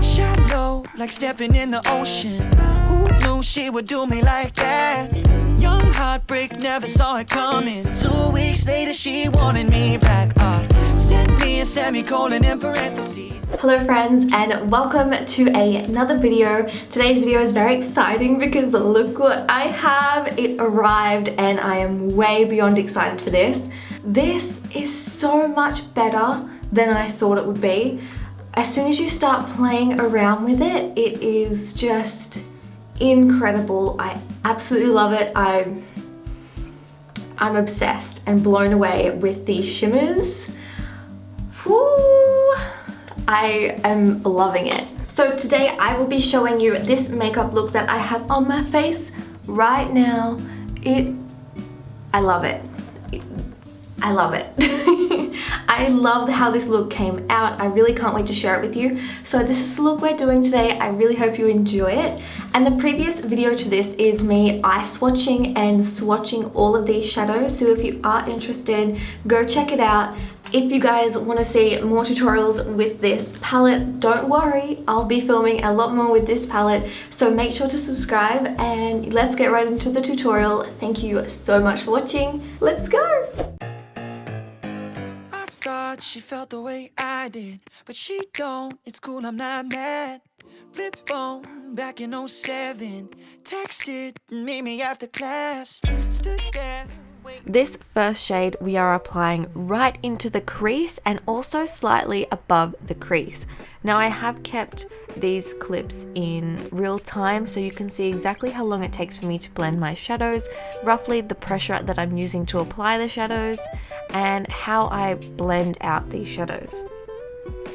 Shallow, like stepping in the ocean. Who knew she would do me like that? Young heartbreak, never saw it coming. 2 weeks later, she wanted me back. Sent me a semicolon in parentheses. Hello friends, and welcome to another video. Today's video is very exciting because look what I have. It arrived and I am way beyond excited for this. This is so much better than I thought it would be. As soon as you start playing around with it, it is just incredible. I absolutely love it. I'm obsessed and blown away with these shimmers. Woo! I am loving it. So today I will be showing you this makeup look that I have on my face right now. I love it. I love it. I loved how this look came out. I really can't wait to share it with you. So this is the look we're doing today. I really hope you enjoy it. And the previous video to this is me eye swatching and swatching all of these shadows. So if you are interested, go check it out. If you guys want to see more tutorials with this palette, don't worry, I'll be filming a lot more with this palette, so make sure to subscribe and let's get right into the tutorial. Thank you so much for watching. Let's go! I thought she felt the way I did, but she don't. It's cool, I'm not mad. Flip phone back in 07, texted me after class, stood there. This first shade we are applying right into the crease and also slightly above the crease. Now I have kept these clips in real time so you can see exactly how long it takes for me to blend my shadows, roughly the pressure that I'm using to apply the shadows, and how I blend out these shadows.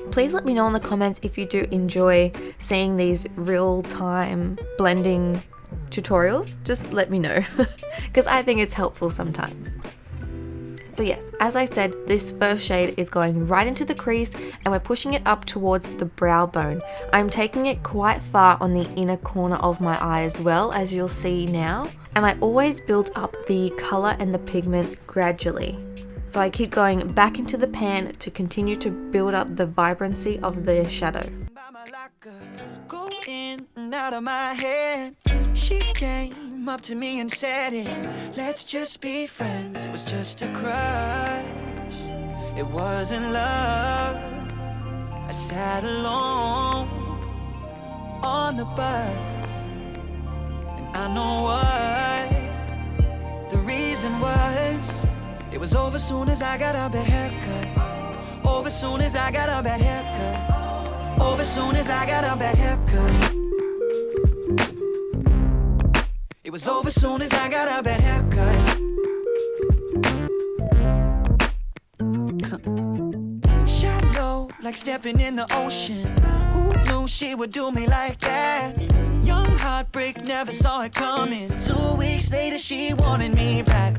Please let me know in the comments if you do enjoy seeing these real-time blending tutorials. Just let me know because I think it's helpful sometimes. So yes, as I said, this first shade is going right into the crease and we're pushing it up towards the brow bone. I'm taking it quite far on the inner corner of my eye as well, as you'll see now. And I always build up the color and the pigment gradually. So I keep going back into the pan to continue to build up the vibrancy of the shadow. Go in and out of my head. She came up to me and said it. Let's just be friends. It was just a crush. It wasn't love. I sat alone on the bus, and I know what the reason was. It was over soon as I got a bad haircut. Over soon as I got a bad haircut. Over soon as I got a bad haircut. It was over soon as I got a bad haircut. Shallow, like stepping in the ocean. Who knew she would do me like that? Young heartbreak, never saw it coming. 2 weeks later, she wanted me back.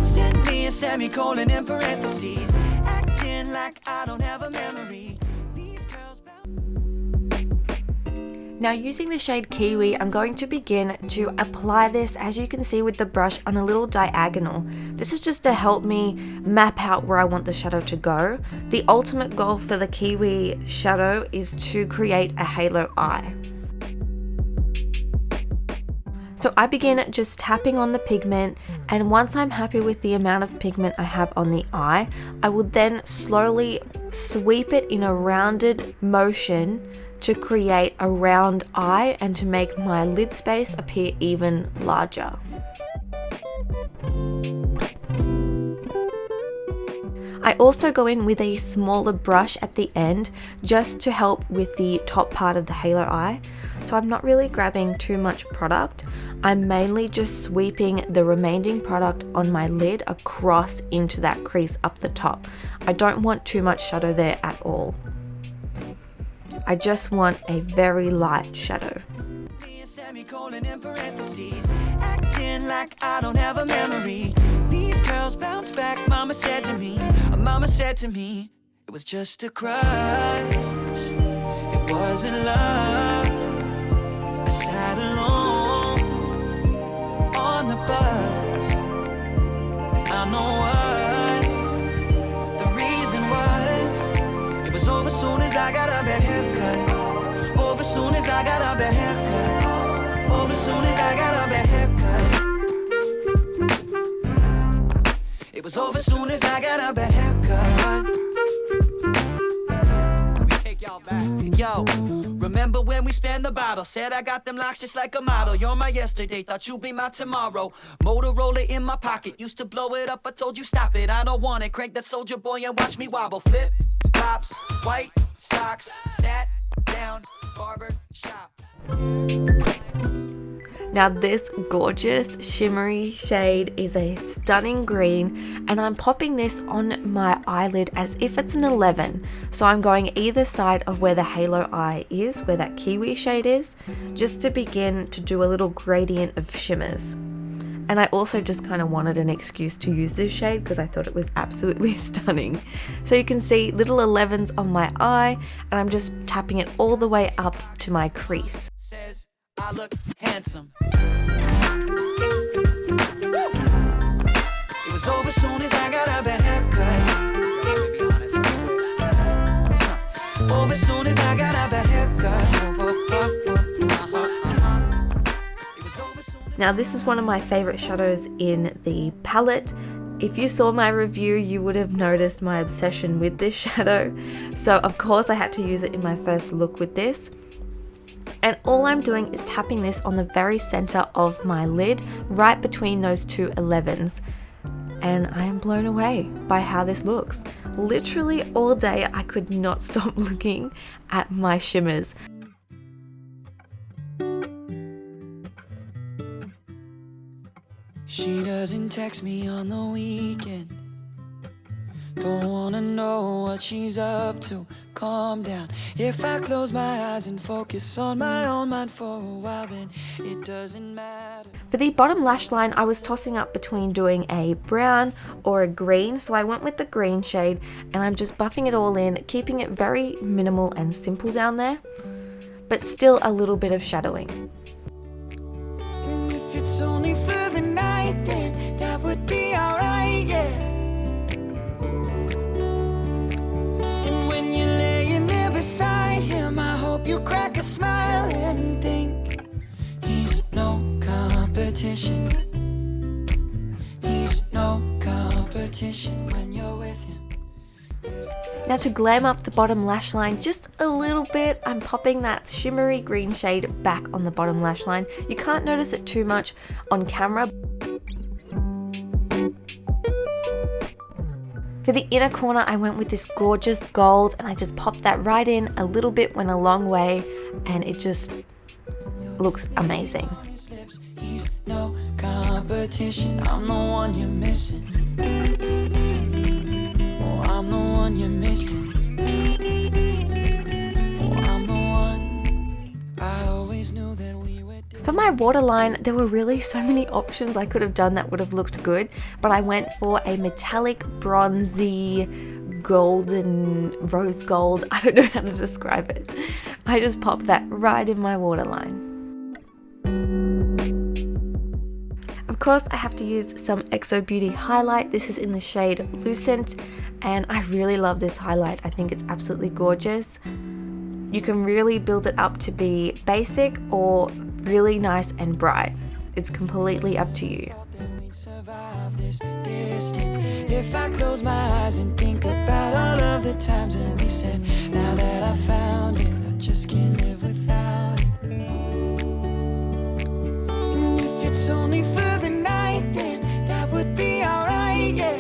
Sent me a semicolon in parentheses, acting like I don't have a memory. Now using the shade Kiwi, I'm going to begin to apply this, as you can see with the brush, on a little diagonal. This is just to help me map out where I want the shadow to go. The ultimate goal for the Kiwi shadow is to create a halo eye. So I begin just tapping on the pigment, and once I'm happy with the amount of pigment I have on the eye, I will then slowly sweep it in a rounded motion to create a round eye and to make my lid space appear even larger. I also go in with a smaller brush at the end just to help with the top part of the halo eye. So I'm not really grabbing too much product. I'm mainly just sweeping the remaining product on my lid across into that crease up the top. I don't want too much shadow there at all. I just want a very light shadow. Acting like I don't have a memory. These girls bounce back. Mama said to me, it was just a crush. It wasn't love. I sat alone on the bus, and I know what the reason was. It was over soon as I got a bad haircut. soon as I got a bad haircut. It was over soon as I got a bad haircut. Let me take y'all back. Yo, remember when we spanned the bottle? Said I got them locks just like a model. You're my yesterday, thought you'd be my tomorrow. Motorola in my pocket, used to blow it up. I told you stop it, I don't want it. Crank that soldier boy and watch me wobble. Flip, flops, white socks, sat down, barber shop. Now this gorgeous shimmery shade is a stunning green, and I'm popping this on my eyelid as if it's an 11. So I'm going either side of where the halo eye is, where that kiwi shade is, just to begin to do a little gradient of shimmers. And I also just kind of wanted an excuse to use this shade because I thought it was absolutely stunning. So you can see little 11s on my eye, and I'm just tapping it all the way up to my crease. Says I look handsome. It was over soon as I got a bad haircut. Over soon as I got a bad haircut. Now this is one of my favorite shadows in the palette. If you saw my review, you would have noticed my obsession with this shadow. So of course I had to use it in my first look with this. And all I'm doing is tapping this on the very center of my lid, right between those two 11s. And I am blown away by how this looks. Literally all day I could not stop looking at my shimmers. She doesn't text me on the weekend. Don't wanna know what she's up to. Calm down. If I close my eyes and focus on my own mind for a while, then it doesn't matter. For the bottom lash line, I was tossing up between doing a brown or a green, so I went with the green shade, and I'm just buffing it all in, keeping it very minimal and simple down there, but still a little bit of shadowing. And if it's only for the night, then that would be alright, yeah. Beside him, I hope you crack a smile and think he's no competition. He's no competition when you're with him. Now to glam up the bottom lash line just a little bit, I'm popping that shimmery green shade back on the bottom lash line. You can't notice it too much on camera. For the inner corner, I went with this gorgeous gold, and I just popped that right in. A little bit went a long way, and it just looks amazing. He's no competition. I'm the one you're missing. Oh, I'm the one you're missing. Oh, I'm the one. I always knew that we were. For my waterline, there were really so many options I could have done that would have looked good, but I went for a metallic bronzy golden rose gold. I don't know how to describe it. I just popped that right in my waterline. Of course, I have to use some xoBeauty highlight. This is in the shade Lucent, and I really love this highlight. I think it's absolutely gorgeous. You can really build it up to be basic or really nice and bright. It's completely up to you. If I close my eyes and think about all of the times when we said, now that I found it, I just can't live without it. And if it's only for the night, then that would be alright, yeah.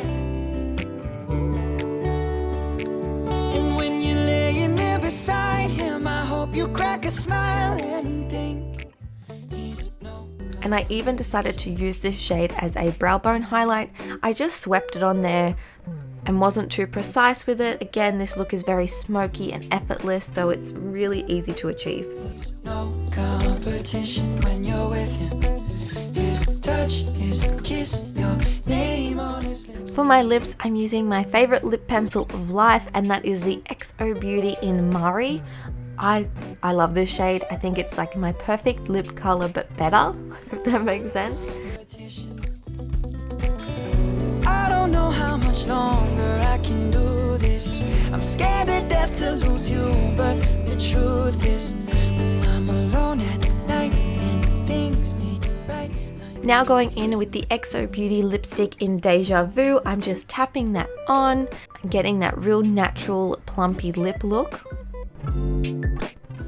And when you're laying there beside him, I hope you crack a smile and think. And I even decided to use this shade as a brow bone highlight. I just swept it on there and wasn't too precise with it. Again, this look is very smoky and effortless, so it's really easy to achieve. No competition when you're with him. His touch, his kiss, your name on his lips. For my lips, I'm using my favorite lip pencil of life, and that is the xoBeauty in Mari. I love this shade. I think it's like my perfect lip color, but better, if that makes sense. I don't know how much longer I can do this. I'm scared to death to lose you, but the truth is, when I'm alone at night and things Now going in with the xoBeauty lipstick in Deja Vu, I'm just tapping that on and getting that real natural plumpy lip look.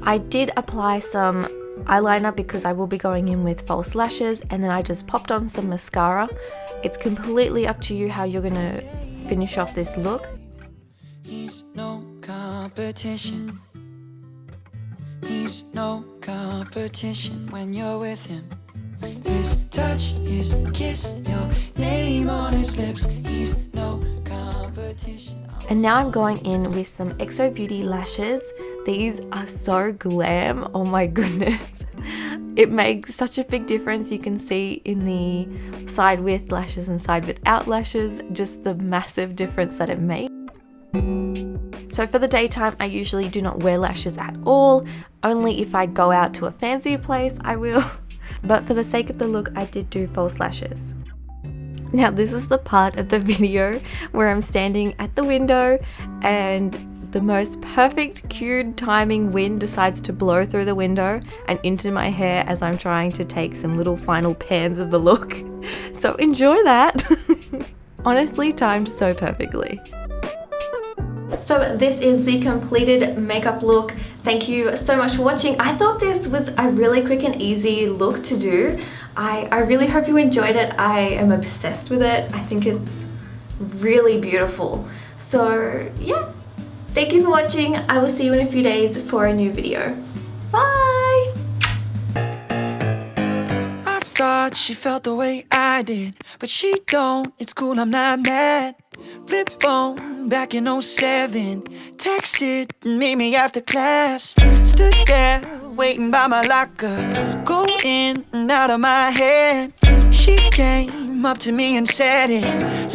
I did apply some eyeliner because I will be going in with false lashes, and then I just popped on some mascara. It's completely up to you how you're gonna finish off this look. He's no competition. He's no competition when you're with him. His touch, his kiss, your name on his lips. He's no competition. And now I'm going in with some xoBeauty lashes. These are so glam, oh my goodness. It makes such a big difference. You can see in the side with lashes and side without lashes, just the massive difference that it makes. So for the daytime, I usually do not wear lashes at all. Only if I go out to a fancier place, I will. But for the sake of the look, I did do false lashes. Now this is the part of the video where I'm standing at the window and the most perfect cued timing wind decides to blow through the window and into my hair as I'm trying to take some little final pans of the look. So enjoy that. Honestly, timed so perfectly. So this is the completed makeup look. Thank you so much for watching. I thought this was a really quick and easy look to do. I really hope you enjoyed it. I am obsessed with it. I think it's really beautiful. So yeah, thank you for watching. I will see you in a few days for a new video. Bye! I thought she felt the way I did, but she don't. It's cool, I'm not mad. Flip phone back in '07. Texted me after class. Stood there waiting by my locker, go in and out of my head. She came up to me and said it.